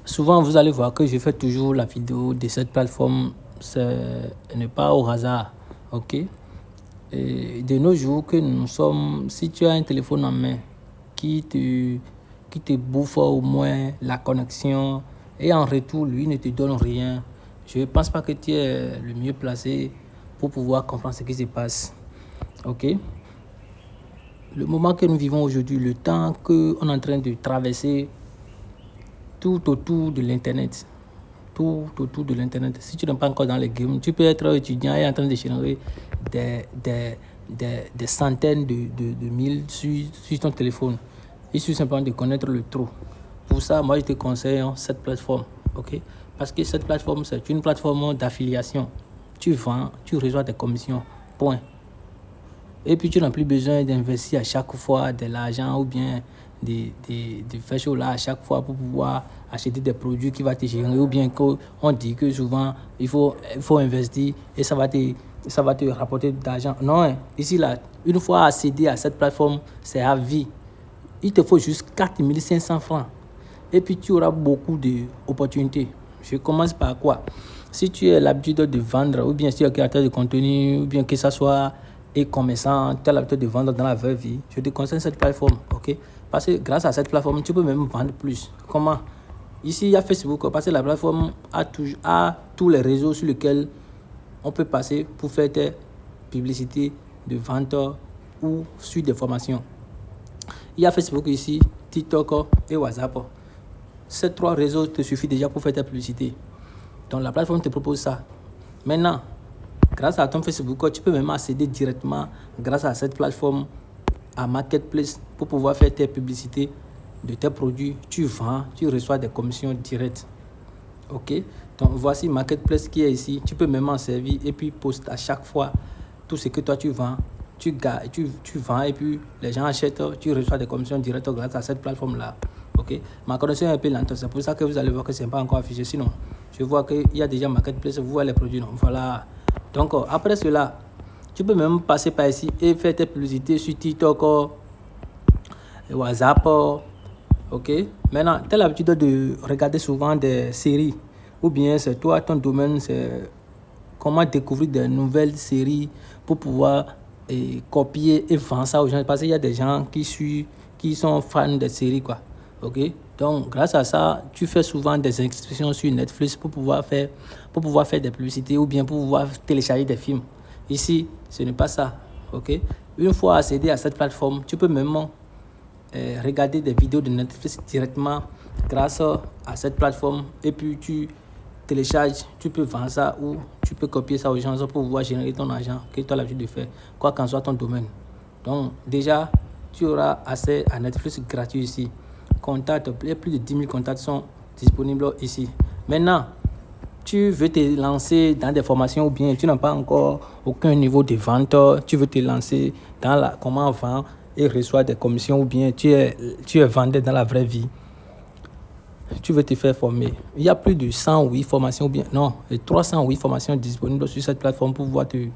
Souvent, vous allez voir que je fais toujours la vidéo de cette plateforme. Ce n'est pas au hasard. OK? Et de nos jours que nous sommes, si tu as un téléphone en main qui te bouffe au moins la connexion et en retour, lui ne te donne rien, je ne pense pas que tu es le mieux placé pour pouvoir comprendre ce qui se passe. OK? Le moment que nous vivons aujourd'hui, le temps qu'on est en train de traverser tout autour de l'Internet, tout autour de l'Internet. Si tu n'es pas encore dans les games, tu peux être étudiant et en train de générer des centaines de mille sur ton téléphone. Il suffit simplement de connaître le trou. Pour ça, moi, je te conseille cette plateforme. OK? Parce que cette plateforme, c'est une plateforme d'affiliation. Tu vends, tu reçois des commissions. Point. Et puis, tu n'as plus besoin d'investir à chaque fois de l'argent ou bien de faire chaud là à chaque fois pour pouvoir acheter des produits qui vont te générer. Ou bien qu'on dit que souvent, il faut investir et ça va te rapporter de l'argent. Non, ici, là, une fois accédé à cette plateforme, c'est à vie. Il te faut juste 4 500 francs. Et puis, tu auras beaucoup d'opportunités. Je commence par quoi? Si tu as l'habitude de vendre, ou bien si tu es créateur de contenu, ou bien que ça soit e-commerçant, tu as l'habitude de vendre dans la vraie vie, je te conseille cette plateforme, ok? Parce que grâce à cette plateforme, tu peux même vendre plus. Comment? Ici, il y a Facebook, parce que la plateforme a tous les réseaux sur lesquels on peut passer pour faire tes publicités de vente ou sur des formations. Il y a Facebook ici, TikTok et WhatsApp. Ces 3 réseaux te suffisent déjà pour faire ta publicité. Donc la plateforme te propose ça. Maintenant, grâce à ton Facebook, tu peux même accéder directement grâce à cette plateforme à Marketplace pour pouvoir faire tes publicités de tes produits. Tu vends, tu reçois des commissions directes. OK? Donc voici Marketplace qui est ici. Tu peux même en servir et puis poster à chaque fois tout ce que toi tu vends. Tu vends et puis les gens achètent, tu reçois des commissions directes grâce à cette plateforme-là. OK? Ma connexion est un peu lente, c'est pour ça que vous allez voir que ce n'est pas encore affiché. Sinon, je vois qu'il y a déjà Marketplace, vous voyez les produits. Non? Voilà. Donc, après cela, tu peux même passer par ici et faire tes publicités sur TikTok, WhatsApp. OK? Maintenant, tu as l'habitude de regarder souvent des séries. Ou bien c'est toi, ton domaine, c'est comment découvrir des nouvelles séries pour pouvoir copier et vendre ça aux gens. Parce qu'il y a des gens qui sont fans des séries, quoi. OK? Donc, grâce à ça, tu fais souvent des inscriptions sur Netflix pour pouvoir faire des publicités ou bien pour pouvoir télécharger des films. Ici, ce n'est pas ça. OK? Une fois accédé à cette plateforme, tu peux même regarder des vidéos de Netflix directement grâce à cette plateforme. Et puis, tu télécharges, tu peux vendre ça ou tu peux copier ça aux gens pour pouvoir générer ton argent que tu as l'habitude de faire, quoi qu'en soit ton domaine. Donc, déjà, tu auras accès à Netflix gratuit ici. Contacts, plus de 10 000 contacts sont disponibles ici. Maintenant, tu veux te lancer dans des formations ou bien tu n'as pas encore aucun niveau de vente, tu veux te lancer dans comment vendre et reçoit des commissions ou bien tu es vendeur dans la vraie vie. Tu veux te faire former. Il y a plus de 108 formations ou bien 308 formations disponibles sur cette plateforme pour pouvoir te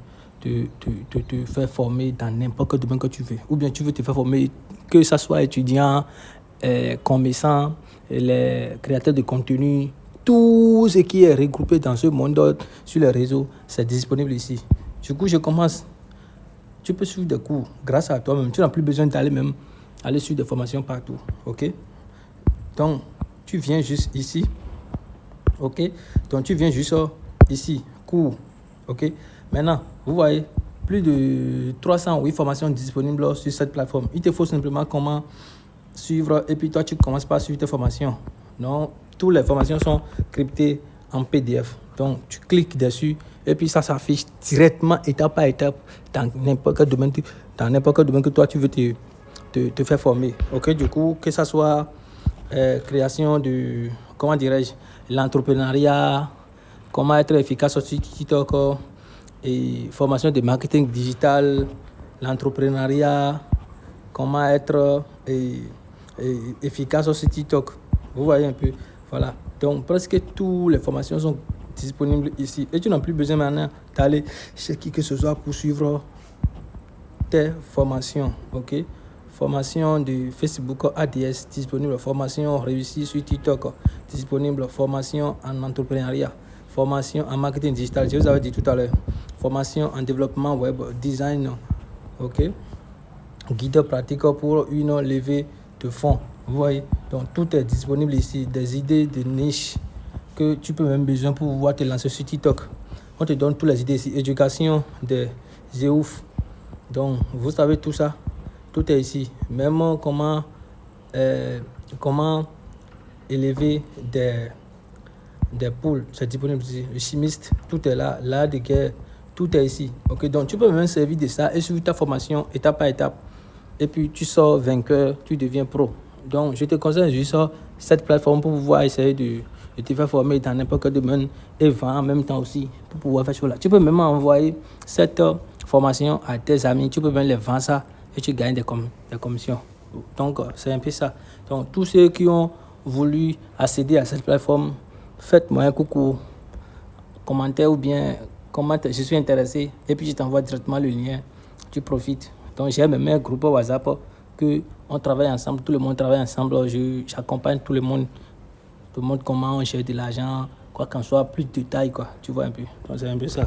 faire former dans n'importe quel domaine que tu veux. Ou bien tu veux te faire former, que ce soit étudiant, commerçant, les créateurs de contenu, tout ce qui est regroupé dans ce monde sur les réseaux, c'est disponible ici. Du coup, je commence. Tu peux suivre des cours grâce à toi-même. Tu n'as plus besoin aller sur des formations partout. OK? Donc, tu viens juste ici. OK? Donc, tu viens juste ici. Cours. OK? Maintenant, vous voyez, plus de 308 formations disponibles sur cette plateforme. Il te faut simplement comment suivre et puis toi, tu commences par suivre tes formations. Non, toutes les formations sont cryptées en PDF. Donc, tu cliques dessus et puis ça s'affiche directement, étape par étape, dans n'importe quel domaine que toi, tu veux te faire former. OK? Du coup, que ça soit création de, comment dirais-je, l'entrepreneuriat, comment être efficace sur TikTok, et formation de marketing digital, l'entrepreneuriat, comment être efficace sur TikTok. Vous voyez un peu. Voilà. Donc, presque toutes les formations sont disponibles ici. Et tu n'as plus besoin maintenant d'aller chez qui que ce soit pour suivre tes formations. OK? formation de Facebook ADS disponible, formation réussie sur TikTok disponible, formation en entrepreneuriat, formation en marketing digital, je vous avais dit tout à l'heure, formation en développement web, design, ok, guide pratique pour une levée de fonds. Vous voyez, donc tout est disponible ici, des idées de niche que tu peux même besoin pour pouvoir te lancer sur TikTok. On te donne toutes les idées ici, éducation des ouf. Donc vous savez tout ça, tout est ici. Même comment élever des poules, c'est disponible ici. Le chimiste, tout est là, l'art de guerre, tout est ici. Ok, donc tu peux même servir de ça et suivre ta formation étape par étape. Et puis tu sors vainqueur, tu deviens pro. Donc je te conseille juste cette plateforme pour pouvoir essayer de te faire former dans n'importe quel domaine et vendre en même temps aussi pour pouvoir faire cela. Tu peux même envoyer cette formation à tes amis, tu peux même les vendre ça et tu gagnes des commissions. Donc c'est un peu ça. Donc tous ceux qui ont voulu accéder à cette plateforme, faites-moi un coucou, commentaire ou bien commente, je suis intéressé et puis je t'envoie directement le lien, tu profites. Donc j'ai même un groupe WhatsApp que on travaille ensemble, tout le monde travaille ensemble, j'accompagne tout le monde comment on gère de l'argent, quoi qu'en soit, plus de détails, quoi, tu vois un peu. Donc c'est un peu ça.